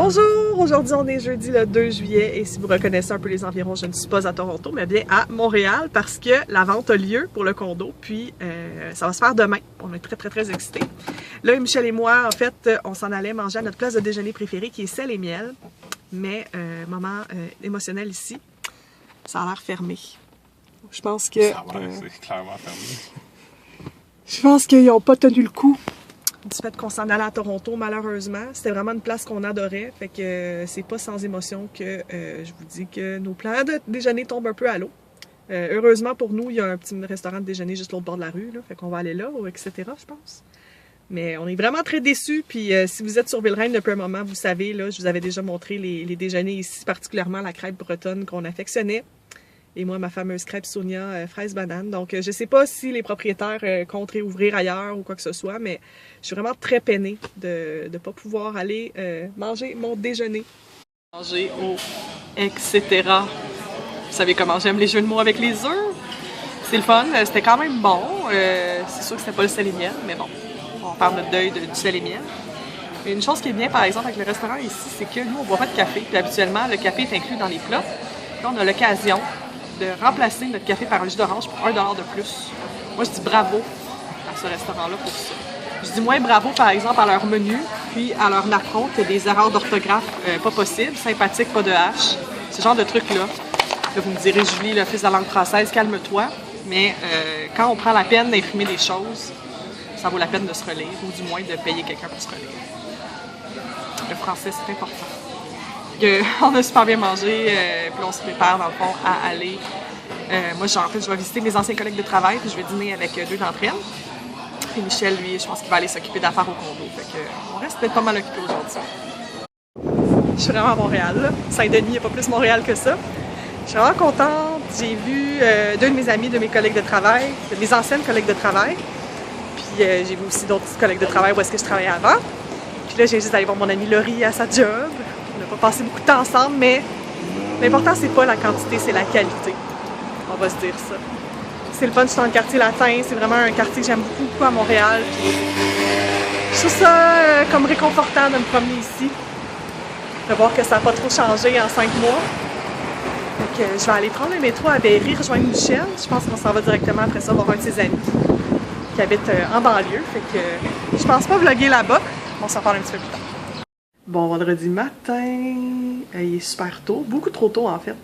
Bonjour! Aujourd'hui, on est jeudi le 2 juillet et si vous reconnaissez un peu les environs, je ne suis pas à Toronto, mais bien à Montréal parce que la vente a lieu pour le condo, puis ça va se faire demain. On est très excités. Là, Michel et moi, en fait, on s'en allait manger à notre place de déjeuner préférée qui est sel et miel, mais moment émotionnel ici, ça a l'air fermé. Je pense que... Ça a l'air, c'est clairement fermé. Je pense qu'ils n'ont pas tenu le coup du fait qu'on s'en allait à Toronto, malheureusement. C'était vraiment une place qu'on adorait, fait que c'est pas sans émotion que je vous dis que nos plans de déjeuner tombent un peu à l'eau. Heureusement pour nous, il y a un petit restaurant de déjeuner juste l'autre bord de la rue, là, fait qu'on va aller là, etc., je pense. Mais on est vraiment très déçus, puis si vous êtes sur Ville-Reine depuis un moment, vous savez, là, je vous avais déjà montré les déjeuners ici, particulièrement la crêpe bretonne qu'on affectionnait. Et moi, ma fameuse crêpe Sonia fraise banane. Donc, je sais pas si les propriétaires comptent réouvrir ailleurs ou quoi que ce soit, mais je suis vraiment très peinée de ne pas pouvoir aller manger mon déjeuner. Manger au etc. Vous savez comment j'aime les jeux de mots avec les œufs? C'est le fun, c'était quand même bon. C'est sûr que c'était pas le sel et miel, mais bon, on parle notre deuil du sel et miel. Mais une chose qui est bien, par exemple, avec le restaurant ici, c'est que nous, on boit pas de café. Puis habituellement, le café est inclus dans les plats. Là, on a l'occasion de remplacer notre café par un jus d'orange pour 1$ de plus. Moi, je dis bravo à ce restaurant-là pour ça. Je dis moins bravo, par exemple, à leur menu, puis à leur napperon, qui a des erreurs d'orthographe pas possibles, sympathique, pas de H, ce genre de trucs-là. Là, vous me direz, Julie, le fils de la langue française, calme-toi. Mais quand on prend la peine d'imprimer des choses, ça vaut la peine de se relire, ou du moins de payer quelqu'un pour se relire. Le français, c'est important. On a super bien mangé, puis on se prépare dans le fond à aller. Moi, en fait, je vais visiter mes anciens collègues de travail, puis je vais dîner avec 2 d'entre elles. Puis Michel, lui, je pense qu'il va aller s'occuper d'affaires au condo. Fait que on reste peut-être pas mal occupés aujourd'hui. Je suis vraiment à Montréal, là. Saint-Denis, il n'y a pas plus Montréal que ça. Je suis vraiment contente. J'ai vu 2 de mes amis, de mes collègues de travail, de mes anciennes collègues de travail. Puis j'ai vu aussi d'autres collègues de travail où est-ce que je travaillais avant. Puis là, j'ai juste d'aller voir mon amie Laurie à sa job. On n'a pas passé beaucoup de temps ensemble, mais l'important, c'est pas la quantité, c'est la qualité. On va se dire ça. C'est le fun, je suis dans le quartier latin. C'est vraiment un quartier que j'aime beaucoup à Montréal. Puis je trouve ça comme réconfortant de me promener ici. De voir que ça n'a pas trop changé en 5 mois. Donc, je vais aller prendre le métro à Berry, rejoindre Michel. Je pense qu'on s'en va directement après ça voir un de ses amis qui habite en banlieue. Fait que je pense pas vlogger là-bas. On s'en parle un petit peu plus tard. Bon, vendredi matin, il est super tôt, beaucoup trop tôt en fait.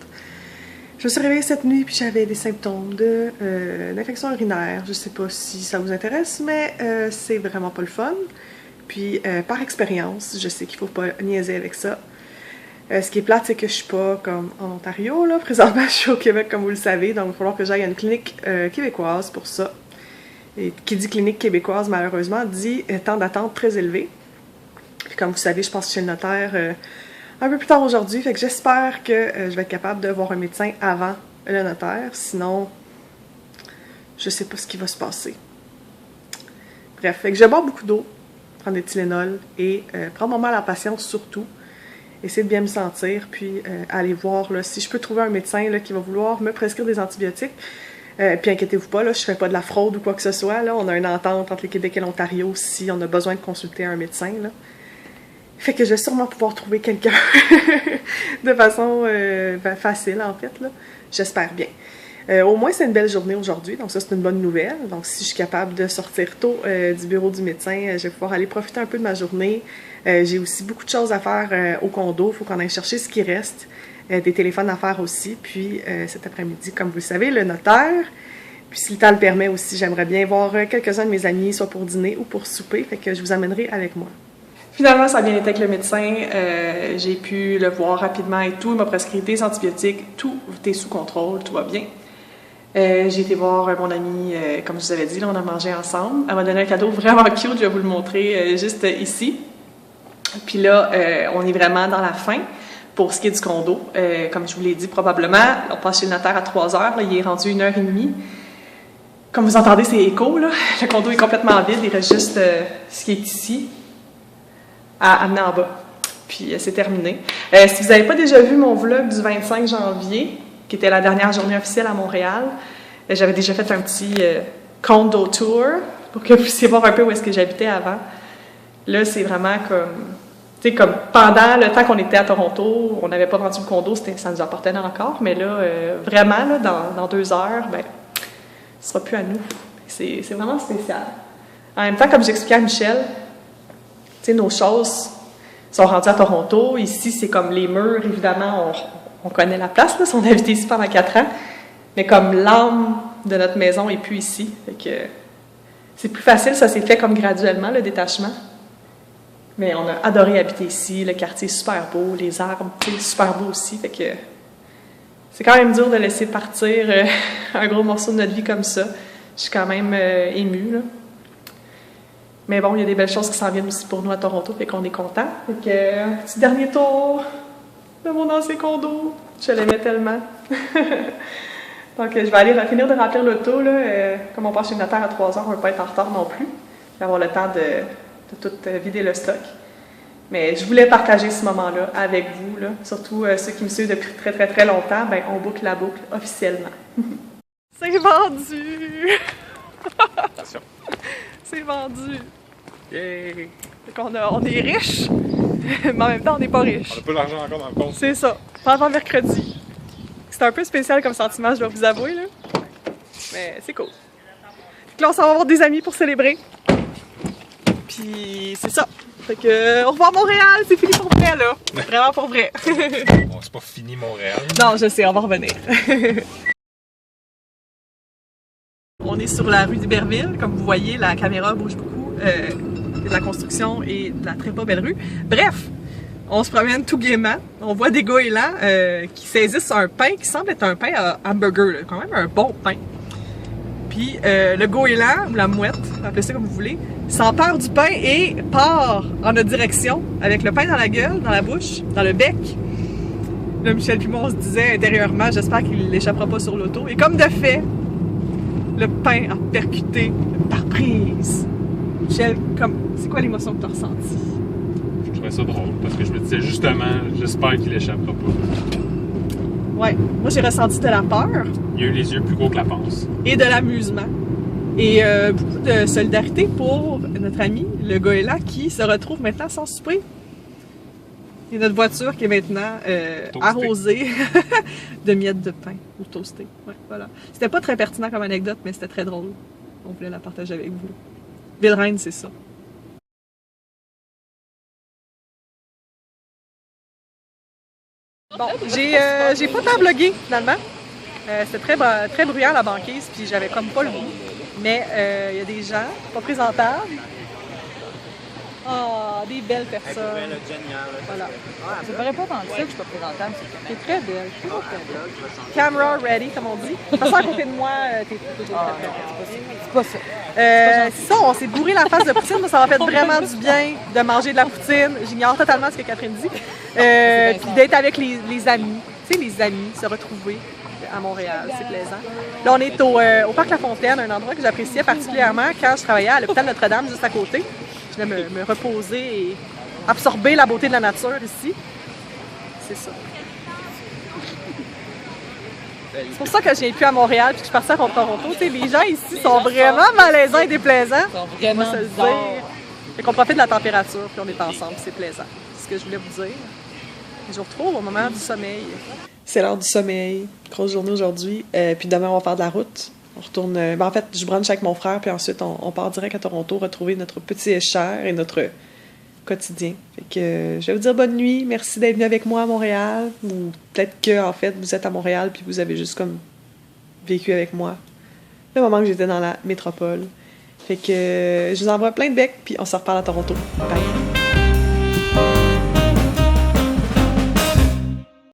Je me suis réveillée cette nuit puis j'avais des symptômes d'infection urinaire. Je sais pas si ça vous intéresse, mais c'est vraiment pas le fun. Puis par expérience, je sais qu'il faut pas niaiser avec ça. Ce qui est plate, c'est que je suis pas comme en Ontario, là. Présentement, je suis au Québec, comme vous le savez, donc il va falloir que j'aille à une clinique québécoise pour ça. Et qui dit clinique québécoise, malheureusement, dit temps d'attente très élevé. Puis comme vous savez, je pense chez le notaire un peu plus tard aujourd'hui, fait que j'espère que je vais être capable de voir un médecin avant le notaire, sinon je sais pas ce qui va se passer. Bref, fait que je bois beaucoup d'eau, prendre des Tylenol et prendre mon mal à la patience surtout, essayer de bien me sentir, puis aller voir là, si je peux trouver un médecin là, qui va vouloir me prescrire des antibiotiques. Puis inquiétez-vous pas, là, je fais pas de la fraude ou quoi que ce soit, là, on a une entente entre le Québec et l'Ontario si on a besoin de consulter un médecin, là. Fait que je vais sûrement pouvoir trouver quelqu'un de façon facile, en fait, là. J'espère bien. Au moins, c'est une belle journée aujourd'hui, donc ça, c'est une bonne nouvelle. Donc, si je suis capable de sortir tôt du bureau du médecin, je vais pouvoir aller profiter un peu de ma journée. J'ai aussi beaucoup de choses à faire au condo. Il faut qu'on aille chercher ce qui reste. Des téléphones à faire aussi. Puis, cet après-midi, comme vous le savez, le notaire. Puis, si le temps le permet aussi, j'aimerais bien voir quelques-uns de mes amis, soit pour dîner ou pour souper. Fait que je vous amènerai avec moi. Finalement, ça a bien été avec le médecin. J'ai pu le voir rapidement et tout. Il m'a prescrit des antibiotiques. Tout est sous contrôle. Tout va bien. J'ai été voir mon amie, comme je vous avais dit, là, on a mangé ensemble. Elle m'a donné un cadeau vraiment cute. Je vais vous le montrer juste ici. Puis là, on est vraiment dans la fin. Pour ce qui est du condo, comme je vous l'ai dit, probablement, on passe chez le notaire à 3h. Là, il est rendu 1h30. Comme vous entendez, c'est écho. Là. Le condo est complètement vide. Il reste juste ce qui est ici à amener en bas. Puis c'est terminé. Si vous n'avez pas déjà vu mon vlog du 25 janvier, qui était la dernière journée officielle à Montréal, j'avais déjà fait un petit condo tour pour que vous puissiez voir un peu où est-ce que j'habitais avant. Là, c'est vraiment comme Tu sais, comme pendant le temps qu'on était à Toronto, on n'avait pas vendu le condo, ça nous appartenait encore, mais là, vraiment, là, dans 2 heures, ben, ce sera plus à nous. C'est vraiment spécial. En même temps, comme j'expliquais à Michel, tu sais, nos choses sont rendues à Toronto. Ici, c'est comme les murs, évidemment, on connaît la place, là, si on a habité ici pendant 4 ans, mais comme l'âme de notre maison est plus ici. Fait que c'est plus facile, ça s'est fait comme graduellement, le détachement. Mais on a adoré habiter ici, le quartier est super beau, les arbres, super beaux aussi. Fait que c'est quand même dur de laisser partir un gros morceau de notre vie comme ça. Je suis quand même émue, là. Mais bon, il y a des belles choses qui s'en viennent aussi pour nous à Toronto, fait qu'on est contents. Fait que un petit dernier tour de mon ancien condo. Je l'aimais tellement. Donc, je vais aller finir de remplir l'auto, là. Comme on passe chez le notaire à 3 heures, on ne va pas être en retard non plus. Je vais avoir le temps de tout vider le stock. Mais je voulais partager ce moment-là avec vous, là. Surtout ceux qui me suivent depuis très, très, très longtemps. Ben, on boucle la boucle officiellement. C'est vendu! Attention. C'est vendu! Yay! Fait on est riches, mais en même temps, on n'est pas riches. On n'a pas d'argent encore dans le compte. C'est ça. Pas avant mercredi. C'est un peu spécial comme sentiment, je dois vous avouer, là. Mais c'est cool. Fait que là, on s'en va voir des amis pour célébrer. Puis c'est ça. Fait que au revoir Montréal, c'est fini pour vrai, là. Vraiment pour vrai. Bon, c'est pas fini Montréal. Non, je sais, on va revenir. On est sur la rue d'Iberville. Comme vous voyez, la caméra bouge beaucoup. De la construction et de la très pas belle rue. Bref, on se promène tout gaiement. On voit des goélands qui saisissent un pain qui semble être un pain à hamburger, là. Quand même un bon pain. Puis le goéland, ou la mouette, appelez ça comme vous voulez, s'empare du pain et part en notre direction avec le pain dans la gueule, dans la bouche, dans le bec. Là, Michel puis moi, on se disait intérieurement, j'espère qu'il n'échappera pas sur l'auto. Et comme de fait, le pain a percuté le pare-brise. Michel, c'est quoi l'émotion que tu as ressentie? Je trouvais ça drôle parce que je me disais justement, j'espère qu'il échappera pas. Ouais, moi j'ai ressenti de la peur. Il a eu les yeux plus gros que la panse. Et de l'amusement. Et beaucoup de solidarité pour notre ami, le goéland, qui se retrouve maintenant sans souper. Et notre voiture qui est maintenant arrosée de miettes de pain ou toastée. Ouais, voilà. C'était pas très pertinent comme anecdote, mais c'était très drôle. On voulait la partager avec vous. Ville-Reine, c'est ça. Bon, j'ai pas tant blogué finalement. C'était très bruyant la banquise, puis j'avais comme pas le goût. Mais il y a des gens pas présentables. Ah, des belles personnes. Voilà. Je ne ferais pas tant que ça que je suis pas présentable. T'es très belle. Camera ready, comme on dit. Parce qu'à côté de moi, t'es toujours très belle. C'est pas ça. C'est ça, on s'est bourré la face de poutine, mais ça m'a fait vraiment du bien de manger de la poutine. J'ignore totalement ce que Catherine dit. Puis d'être avec les amis. Tu sais, les amis, se retrouver à Montréal, c'est plaisant. Là, on est au Parc La Fontaine, un endroit que j'appréciais particulièrement quand je travaillais à l'hôpital Notre-Dame, juste à côté. Je venais me reposer et absorber la beauté de la nature ici. C'est ça. C'est pour ça que je viens plus à Montréal puis que je suis partie à Toronto. Tu sais, les gens ici sont vraiment malaisants et déplaisants. Ils sont vraiment On va se le dire. Fait qu'on profite de la température puis on est ensemble, c'est plaisant. C'est ce que je voulais vous dire. Et je vous retrouve au moment du sommeil. C'est l'heure du sommeil. Grosse journée aujourd'hui. Puis demain, on va faire de la route. On retourne. En fait, je brunch avec mon frère, puis ensuite, on part direct à Toronto retrouver notre petit échère et notre quotidien. Fait que je vais vous dire bonne nuit. Merci d'être venu avec moi à Montréal. Ou peut-être que, en fait, vous êtes à Montréal, puis vous avez juste comme vécu avec moi le moment que j'étais dans la métropole. Fait que je vous envoie plein de becs, puis on se reparle à Toronto. Bye!